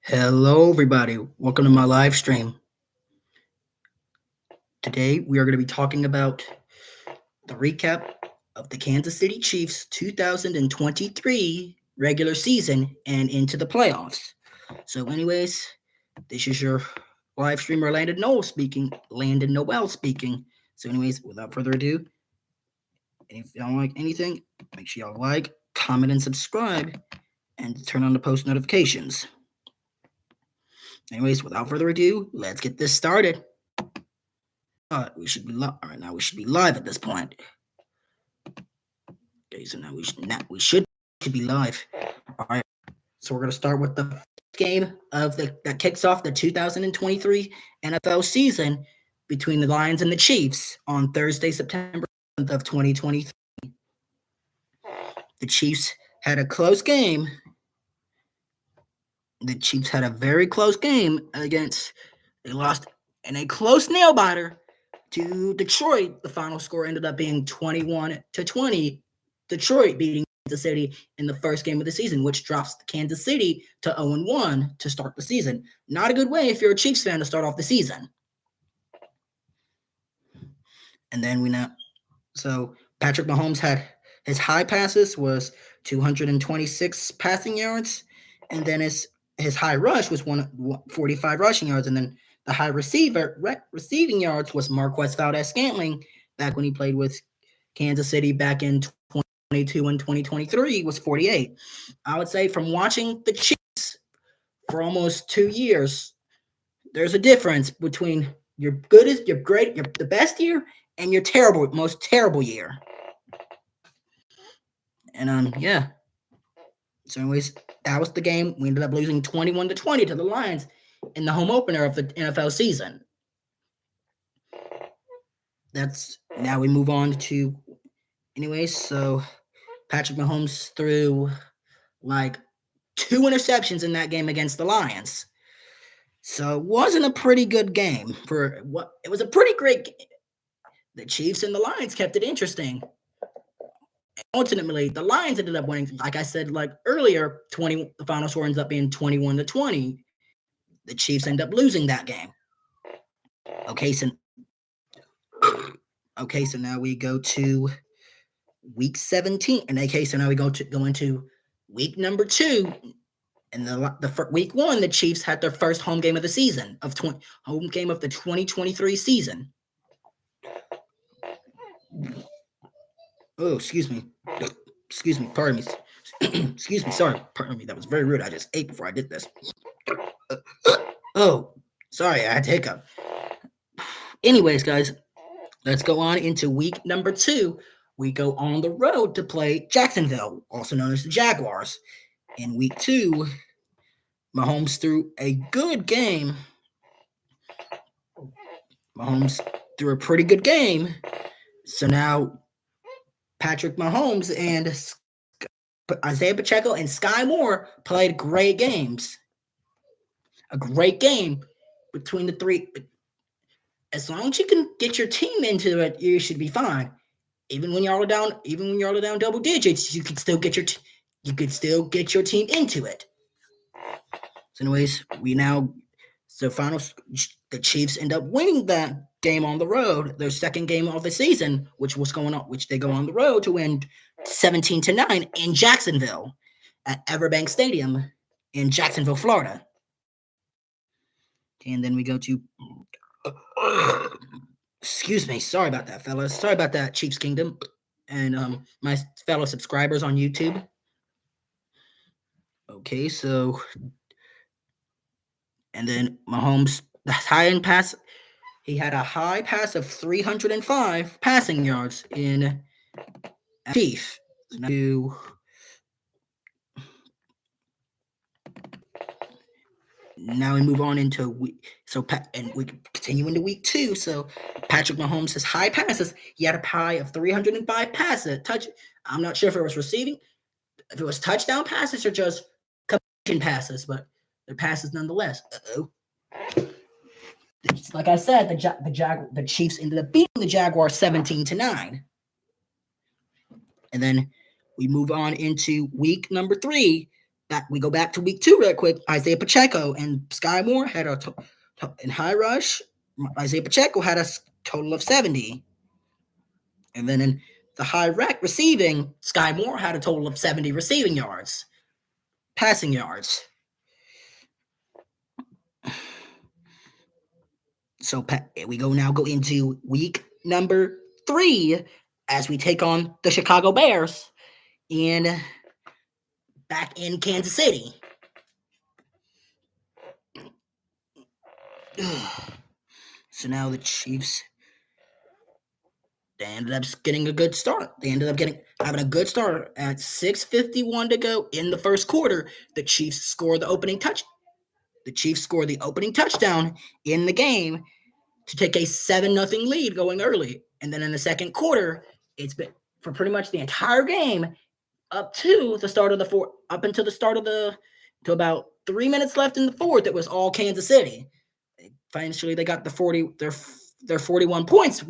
Hello, everybody. Welcome to my live stream. Today, we are going to be talking about the recap of the Kansas City Chiefs 2023 regular season and into the playoffs. So, anyways, this is your live streamer, Landon Noel speaking. So, anyways, without further ado, if y'all like anything, make sure y'all like, comment, and subscribe, and turn on the post notifications. Anyways, without further ado, let's get this started. We should be live. All right, now we should be live at this point. Okay, so now we should be live. All right, so we're gonna start with the first game of that kicks off the 2023 NFL season between the Lions and the Chiefs on Thursday, September 7th of 2023. The Chiefs had a close game. The Chiefs had a very close game against. They lost in a close nail biter to Detroit. The final score ended up being 21-20. Detroit beating Kansas City in the first game of the season, which drops Kansas City to 0-1 to start the season. Not a good way if you're a Chiefs fan to start off the season. And then so Patrick Mahomes had his high passes was 226 passing yards, and then his high rush was 145 rushing yards, and then the high receiving yards was Marquez Valdes-Scantling back when he played with Kansas City back in 2022 and 2023 was 48. I would say from watching the Chiefs for almost 2 years, there's a difference between your the best year and your most terrible year. And yeah. So anyways, that was the game. We ended up losing 21-20 to the Lions in the home opener of the NFL season. Now we move on to so Patrick Mahomes threw like 2 interceptions in that game against the Lions. So it wasn't a pretty good game it was a pretty great game. The Chiefs and the Lions kept it interesting. Ultimately, the Lions ended up winning. Like I said, earlier, the final score ends up being 21-20. The Chiefs end up losing that game. Okay, so now we go to week 17. And so now we go into week number 2. And the week 1, the Chiefs had their first home game of the season home game of the 2023 season. Oh, excuse me. Pardon me. Excuse me. Sorry. Pardon me. That was very rude. I just ate before I did this. Oh, sorry. I had to hiccup. Anyways, guys, let's go on into week number 2. We go on the road to play Jacksonville, also known as the Jaguars. In week 2, Mahomes threw a good game. Mahomes threw a pretty good game. So now Patrick Mahomes and Isaiah Pacheco and Sky Moore played great games. A great game between the three. As long as you can get your team into it, you should be fine. Even when y'all are down double digits, you could still get your team into it. So anyways, the Chiefs end up winning that game on the road, their second game of the season, which they go on the road to win 17-9 in Jacksonville at Everbank Stadium in Jacksonville, Florida. And then we go to excuse me, sorry about that, fellas. Sorry about that, Chiefs Kingdom, and my fellow subscribers on YouTube. Okay, so and then Mahomes, the high-end pass, he had a high pass of 305 passing yards in Chiefs. Now we move on into we continue into week 2. So Patrick Mahomes has high passes. He had a high of 305 passes. I'm not sure if it was touchdown passes or just completion passes, but they're passes nonetheless. Like I said, the Chiefs ended up beating the Jaguars 17-9. And then we move on into week number 3. we go back to week 2 real quick. Isaiah Pacheco and Sky Moore had a in high rush. Isaiah Pacheco had a total of 70. And then in the high rec receiving, Sky Moore had a total of 70 receiving yards, passing yards. So we go into week number 3 as we take on the Chicago Bears back in Kansas City. So now the Chiefs, they ended up getting a good start. They ended up having a good start at 6:51 to go in the first quarter. The Chiefs scored the opening touchdown in the game to take a 7-0 lead going early. And then in the second quarter, it's been for pretty much the entire game up to the start of the to about 3 minutes left in the fourth. It was all Kansas City. Eventually, they got their 41 points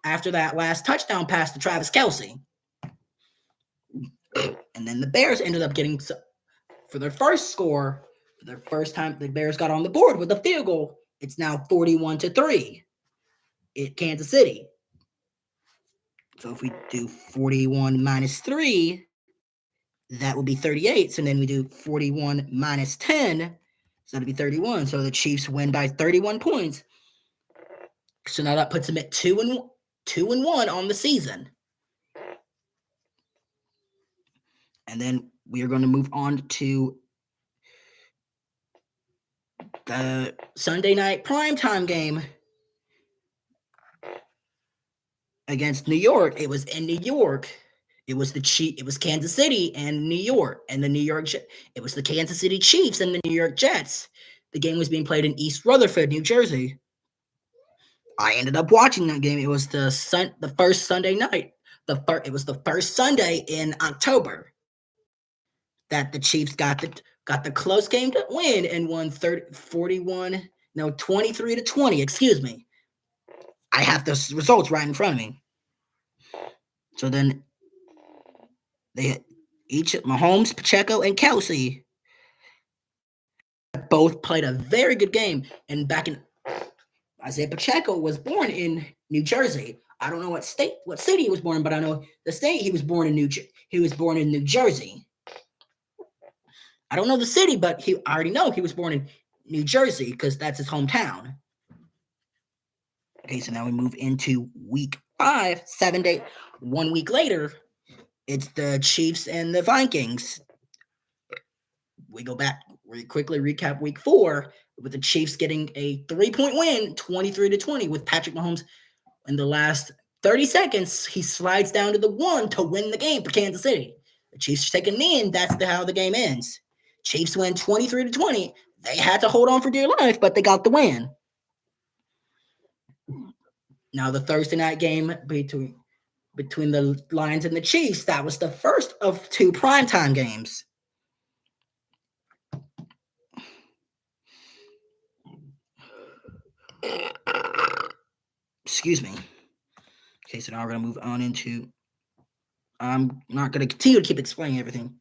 after that last touchdown pass to Travis Kelce. And then the Bears ended up getting, for their first score, for their first time, the Bears got on the board with a field goal. It's now 41-3 at Kansas City. So if we do 41 minus 3, that would be 38. So then we do 41 minus 10, so that'd be 31. So the Chiefs win by 31 points. So now that puts them at 2-1 on the season. And then we are going to move on to the Sunday night primetime game against New York. It was in New York. It was Kansas City and New York, and it was the Kansas City Chiefs and the New York Jets. The game was being played in East Rutherford, New Jersey. I ended up watching that game. It was the first Sunday night. It was the first Sunday in October that the Chiefs got the close game to win and won 23-20. Excuse me. I have the results right in front of me. So then they each Mahomes, Pacheco, and Kelce both played a very good game. And Isaiah Pacheco was born in New Jersey. I don't know what city he was born in, but I know the state he was born in. He was born in New Jersey. I don't know the city, but I already know he was born in New Jersey because that's his hometown. Okay, so now we move into week 5, 7 days. 1 week later, it's the Chiefs and the Vikings. We go back, we quickly recap week 4 with the Chiefs getting a 3-point win, 23-20, with Patrick Mahomes in the last 30 seconds. He slides down to the 1 to win the game for Kansas City. The Chiefs take a knee, and that's how the game ends. Chiefs win 23-20. They had to hold on for dear life, but they got the win. Now the Thursday night game between the Lions and the Chiefs, that was the first of 2 primetime games. Excuse me. Okay, so now we're going to move on into, I'm not going to continue to keep explaining everything.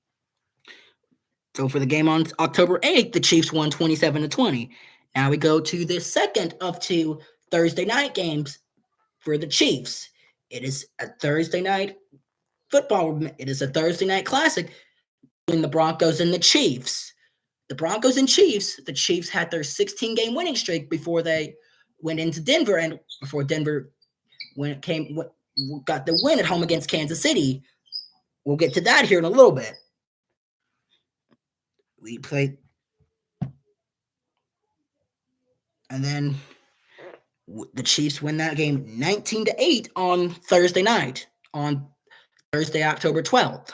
So for the game on October 8th, the Chiefs won 27-20. Now we go to the second of 2 Thursday night games for the Chiefs. It is a Thursday night football. It is a Thursday night classic between the Broncos and the Chiefs. The Broncos and Chiefs, the Chiefs had their 16-game winning streak before they went into Denver, and before Denver got the win at home against Kansas City. We'll get to that here in a little bit. We played, and then the Chiefs win that game 19-8 on Thursday night, on Thursday, October 12th.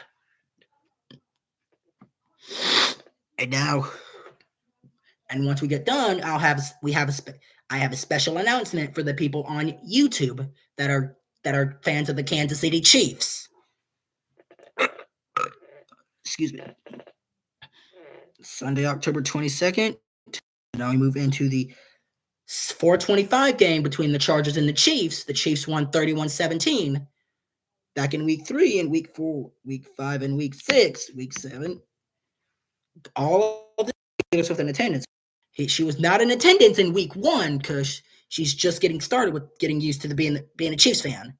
And once we get done, I have a special announcement for the people on YouTube that are fans of the Kansas City Chiefs. Excuse me. Sunday, October 22nd. Now we move into the 4:25 game between the Chargers and the Chiefs. The Chiefs won 31-17 back in week 3 and week 4, week 5 and week 6, week 7. all of the Taylor Swift in attendance. She was not in attendance in week 1 because she's just getting started with getting used to being a Chiefs fan.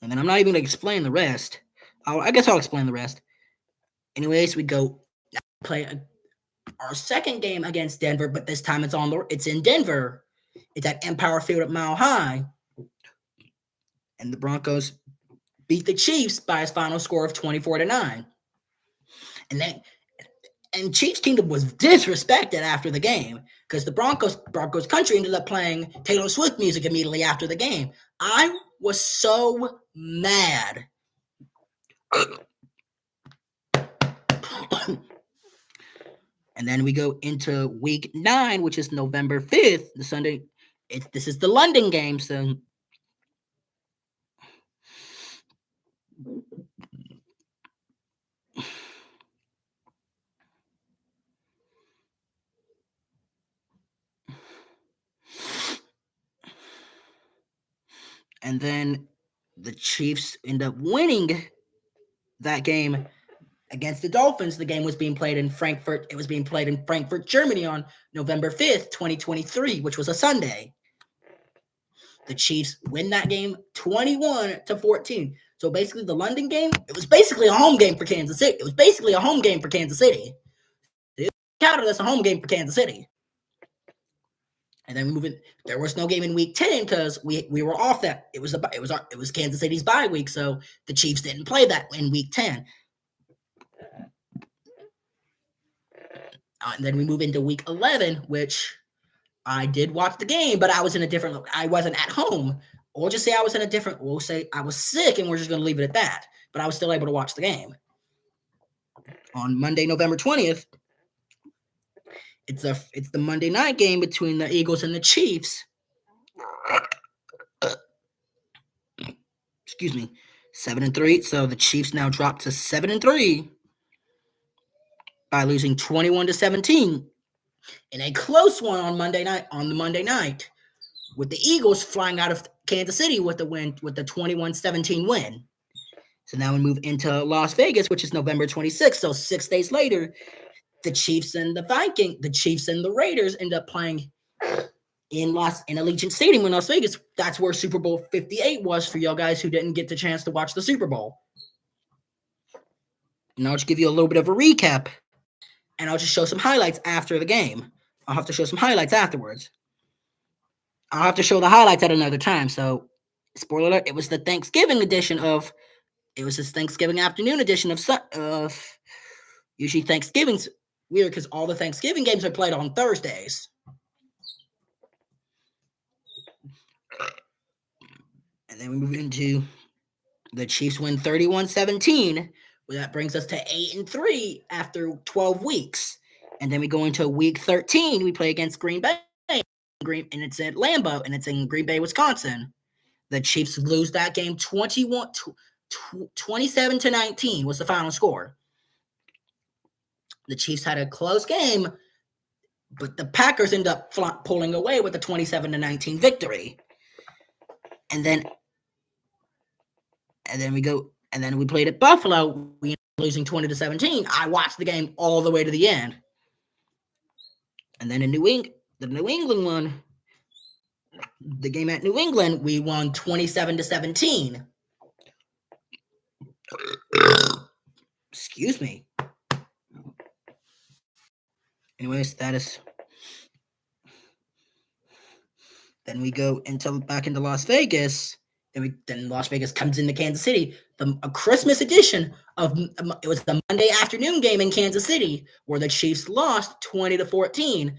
And then I'm not even going to explain the rest. I guess I'll explain the rest. Anyways, we go play our second game against Denver, but this time it's in Denver. It's at Empire Field at Mile High. And the Broncos beat the Chiefs by a final score of 24-9. And Chiefs Kingdom was disrespected after the game because the Broncos country ended up playing Taylor Swift music immediately after the game. I was so mad. And then we go into week 9, which is November 5th, the Sunday. This is the London game, so and then the Chiefs end up winning that game against the Dolphins. The game was being played in Frankfurt. It was being played in Frankfurt, Germany on November 5th, 2023, which was a Sunday. The Chiefs win that game 21-14. So basically the London game, it was basically a home game for Kansas City. They counted as a home game for Kansas City. And then we move in. There was no game in week 10 because we were off that. It was Kansas City's bye week, so the Chiefs didn't play that in week 10. And then we move into week 11, which I did watch the game, but I wasn't at home. We'll just say we'll say I was sick, and we're just going to leave it at that. But I was still able to watch the game. On Monday, November 20th, it's the Monday night game between the Eagles and the Chiefs. Excuse me, 7-3. So the Chiefs now drop to 7-3 by losing 21-17 in a close one on the Monday night, with the Eagles flying out of Kansas City with the 21-17 win. So now we move into Las Vegas, which is November 26th. So 6 days later, the Chiefs and the Raiders end up playing in Allegiant Stadium in Las Vegas. That's where Super Bowl 58 was for y'all guys who didn't get the chance to watch the Super Bowl. And I'll just give you a little bit of a recap, and I'll just show some highlights after the game. I'll have to show some highlights afterwards. I'll have to show the highlights at another time. So, spoiler alert, it was this Thanksgiving afternoon edition of usually Thanksgiving's weird because all the Thanksgiving games are played on Thursdays. And then we move into the Chiefs win 31-17. Well, that brings us to 8-3 after 12 weeks. And then we go into week 13. We play against Green Bay. And it's at Lambeau, and it's in Green Bay, Wisconsin. The Chiefs lose that game 27-19 was the final score. The Chiefs had a close game, but the Packers end up pulling away with a 27-19 victory. And then we played at Buffalo. We ended up losing 20-17. I watched the game all the way to the end. And then in the New England one, the game at New England, we won 27-17. Excuse me. Anyways, then we go back into Las Vegas. Then Las Vegas comes into Kansas City. A Christmas edition it was the Monday afternoon game in Kansas City where the Chiefs lost 20-14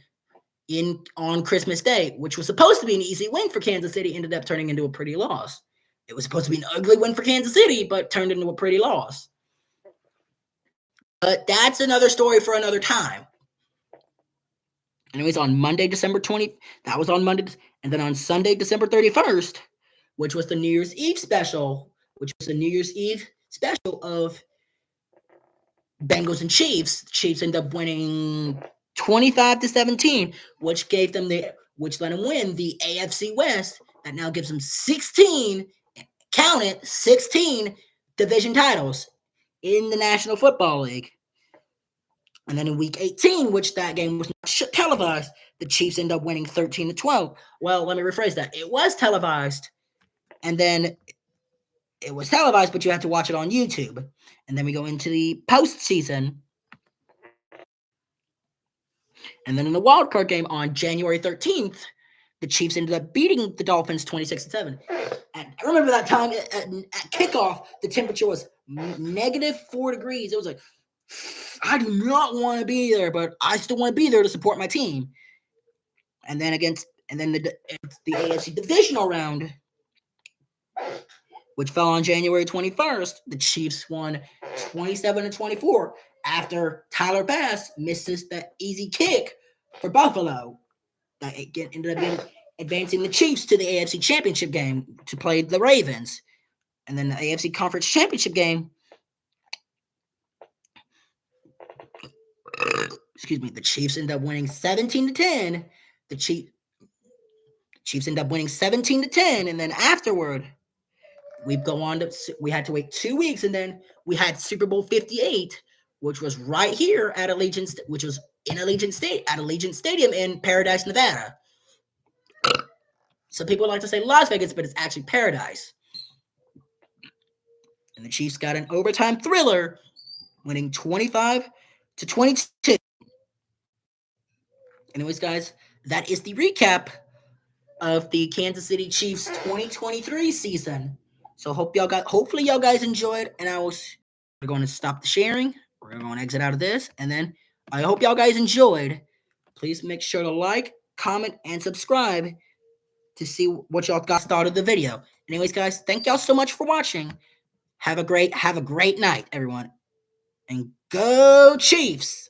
on Christmas Day, which was supposed to be an easy win for Kansas City, ended up turning into a pretty loss. It was supposed to be an ugly win for Kansas City, but turned into a pretty loss. But that's another story for another time. Anyways, on Monday, December 20th, that was on Monday, and then on Sunday, December 31st, which was the New Year's Eve special, of Bengals and Chiefs. The Chiefs end up winning 25-17, which let them win the AFC West. That now gives them 16 division titles in the National Football League. And then in week 18, which that game was not televised, the Chiefs end up winning 13-12. Well, let me rephrase that. It was televised, and then it was televised, but you had to watch it on YouTube. And then we go into the postseason. And then in the wild card game on January 13th, the Chiefs ended up beating the Dolphins 26-7. And I remember that time at kickoff, the temperature was -4 degrees. It was like, I do not want to be there, but I still want to be there to support my team. And then the AFC divisional round, which fell on January 21st, the Chiefs won 27-24 after Tyler Bass misses that easy kick for Buffalo. That ended up advancing the Chiefs to the AFC Championship game to play the Ravens. And then the AFC Conference Championship game, the Chiefs ended up winning 17-10. The Chiefs ended up winning 17-10, and then afterward, we had to wait 2 weeks, and then we had Super Bowl 58, which was right here at Allegiant Stadium in Paradise, Nevada. Some people like to say Las Vegas, but it's actually Paradise. And the Chiefs got an overtime thriller, winning 25-22. Anyways, guys, that is the recap of the Kansas City Chiefs 2023 season. So hopefully y'all guys enjoyed, and we're going to stop the sharing. We're going to exit out of this, and then I hope y'all guys enjoyed. Please make sure to like, comment, and subscribe to see what y'all guys thought of the video. Anyways, guys, thank y'all so much for watching. Have a great night, everyone. And go Chiefs!